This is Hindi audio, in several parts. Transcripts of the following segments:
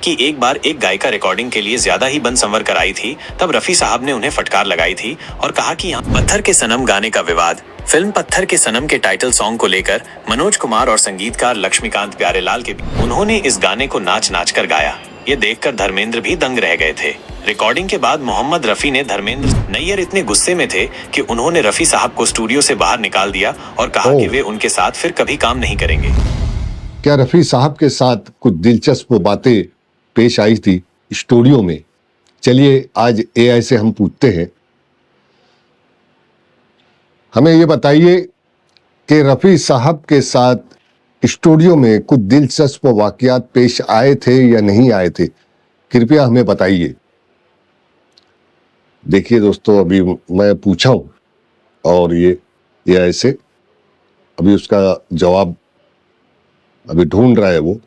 कि एक बार एक गायिका रिकॉर्डिंग के लिए ज्यादा ही बन संवर कर आई थी। तब रफी साहब ने उन्हें फटकार लगाई थी और कहा कि यहाँ पत्थर के सनम गाने का विवाद। फिल्म पत्थर के सनम के टाइटल सॉन्ग को लेकर मनोज कुमार और संगीतकार लक्ष्मीकांत प्यारेलाल के उन्होंने इस गाने को नाच नाच कर गाया। ये देखकर धर्मेंद्र भी दंग रह गए थे। रिकॉर्डिंग के बाद मोहम्मद रफी ने धर्मेंद्र नैयर इतने गुस्से में थे कि उन्होंने रफी साहब को स्टूडियो से बाहर निकाल दिया और कहा कि वे उनके साथ फिर कभी काम नहीं करेंगे। क्या रफी साहब के साथ कुछ दिलचस्प बातें पेश आई थी स्टूडियो में? चलिए आज एआई से हम पूछते हैं। हमें ये बताइए कि रफी साहब के साथ स्टूडियो में कुछ दिलचस्प वाकयात पेश आए थे या नहीं आए थे, कृपया हमें बताइए। देखिए दोस्तों, अभी मैं पूछा हूं और ये एआई से अभी उसका जवाब अभी ढूंढ रहा है वो।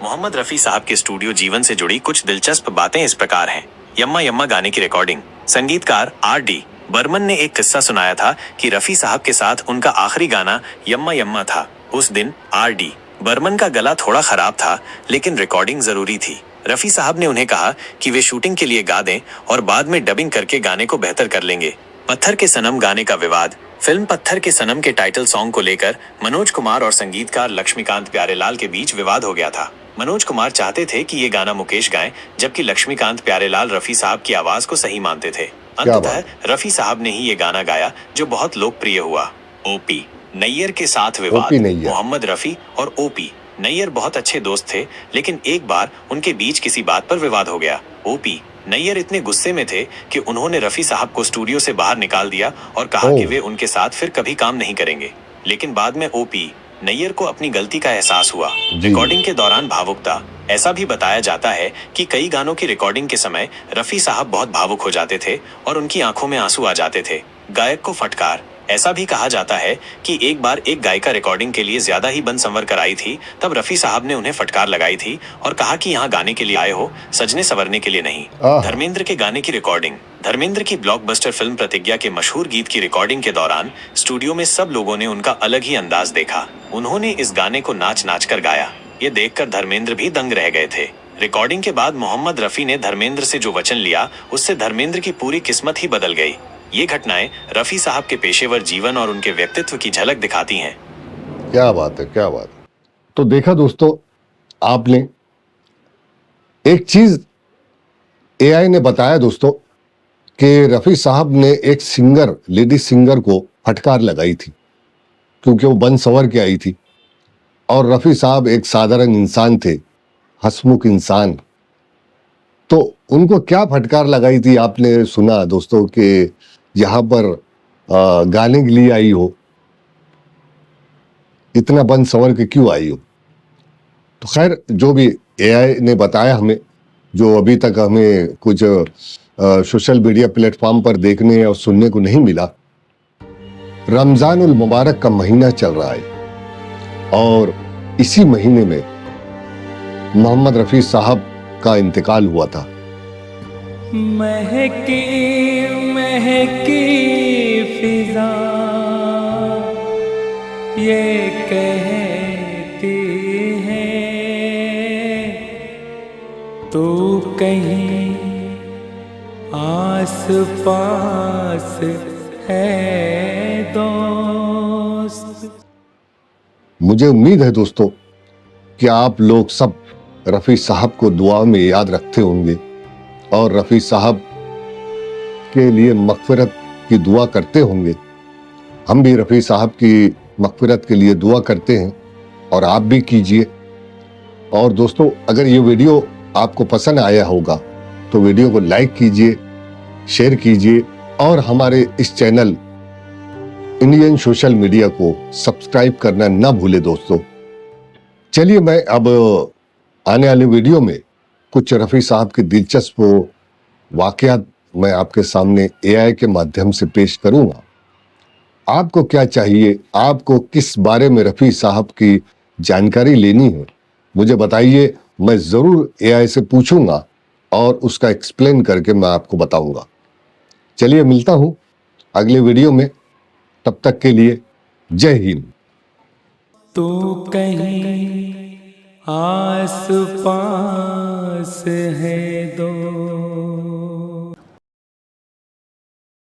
मोहम्मद रफी साहब के स्टूडियो जीवन से जुड़ी कुछ दिलचस्प बातें इस प्रकार हैं। यम्मा यम्मा गाने की रिकॉर्डिंग। संगीतकार आर.डी. बर्मन ने एक किस्सा सुनाया था कि रफी साहब के साथ उनका आखिरी गाना यम्मा यम्मा था। उस दिन आर.डी. बर्मन का गला थोड़ा खराब था, लेकिन रिकॉर्डिंग जरूरी थी। रफी साहब ने उन्हें कहा कि वे शूटिंग के लिए गा दें और बाद में डबिंग करके गाने को बेहतर कर लेंगे। पत्थर के सनम गाने का विवाद। फिल्म पत्थर के सनम के टाइटल सॉन्ग को लेकर मनोज कुमार और संगीतकार लक्ष्मीकांत प्यारेलाल के बीच विवाद हो गया था। मनोज कुमार चाहते थे कि ये गाना मुकेश गाएं, जबकि लक्ष्मीकांत प्यारेलाल रफी साहब की आवाज को सही मानते थे। अंततः रफी साहब ने ही ये गाना गाया, जो बहुत लोकप्रिय हुआ। ओपी नैयर के साथ विवाद। मोहम्मद रफी और ओपी नैयर बहुत अच्छे दोस्त थे, लेकिन एक बार उनके बीच किसी बात पर विवाद हो गया। ओपी नैयर इतने गुस्से में थे कि उन्होंने रफी साहब को स्टूडियो से बाहर निकाल दिया और कहा कि वे उनके साथ फिर कभी काम नहीं करेंगे। लेकिन बाद में ओपी नैयर को अपनी गलती का एहसास हुआ। रिकॉर्डिंग के दौरान भावुकता। ऐसा भी बताया जाता है कि कई गानों की रिकॉर्डिंग के समय रफी साहब बहुत भावुक हो जाते थे और उनकी आंखों में आंसू आ जाते थे। गायक को फटकार। ऐसा भी कहा जाता है कि एक बार एक गायिका रिकॉर्डिंग के लिए ज्यादा ही बन संवर कर आई थी। तब रफी साहब ने उन्हें फटकार लगाई थी और कहा कि यहाँ गाने के लिए आए हो, सजने संवरने के लिए नहीं। धर्मेंद्र के गाने की रिकॉर्डिंग। धर्मेंद्र की ब्लॉकबस्टर फिल्म प्रतिज्ञा के मशहूर गीत की रिकॉर्डिंग के दौरान स्टूडियो में सब लोगों ने उनका अलग ही अंदाज देखा। उन्होंने इस गाने को नाच नाच कर गाया। ये देखकर धर्मेंद्र भी दंग रह गए थे। रिकॉर्डिंग के बाद मोहम्मद रफी ने धर्मेंद्र से जो वचन लिया, उससे धर्मेंद्र की पूरी किस्मत ही बदल गई। ये घटनाएं रफी साहब के पेशेवर जीवन और उनके व्यक्तित्व की झलक दिखाती हैं। क्या बात है, क्या बात है। तो देखा दोस्तों, आपने एक चीज एआई ने बताया दोस्तों कि रफी साहब ने एक सिंगर, लेडी सिंगर को फटकार लगाई थी क्योंकि वो बन संवर के आई थी और रफी साहब एक साधारण इंसान थे, हंसमुख इंसान। तो उनको क्या फटकार लगाई थी आपने सुना दोस्तों कि यहाँ पर गाने के लिए आई हो, इतना बन संवर के क्यों आई हो। तो खैर, जो भी एआई ने बताया हमें, जो अभी तक हमें कुछ सोशल मीडिया प्लेटफॉर्म पर देखने और सुनने को नहीं मिला। रमजानुल मुबारक का महीना चल रहा है और इसी महीने में मोहम्मद रफी साहब का इंतकाल हुआ था। महकी महकी फिजा ये कहती है तू कहीं आस पास है दोस्त। मुझे उम्मीद है दोस्तों कि आप लोग सब रफी साहब को दुआ में याद रखते होंगे और रफी साहब के लिए मगफिरत की दुआ करते होंगे। हम भी रफी साहब की मगफिरत के लिए दुआ करते हैं और आप भी कीजिए। और दोस्तों, अगर ये वीडियो आपको पसंद आया होगा तो वीडियो को लाइक कीजिए, शेयर कीजिए और हमारे इस चैनल इंडियन सोशल मीडिया को सब्सक्राइब करना ना भूले दोस्तों। चलिए, मैं अब आने वाले वीडियो में कुछ रफी साहब के दिलचस्प वाकयात मैं आपके सामने एआई के माध्यम से पेश करूंगा। आपको क्या चाहिए, आपको किस बारे में रफी साहब की जानकारी लेनी है, मुझे बताइए। मैं जरूर एआई से पूछूंगा और उसका एक्सप्लेन करके मैं आपको बताऊंगा। चलिए, मिलता हूं अगले वीडियो में। तब तक के लिए जय हिंद। तू कहीं आस पास है दोस्त।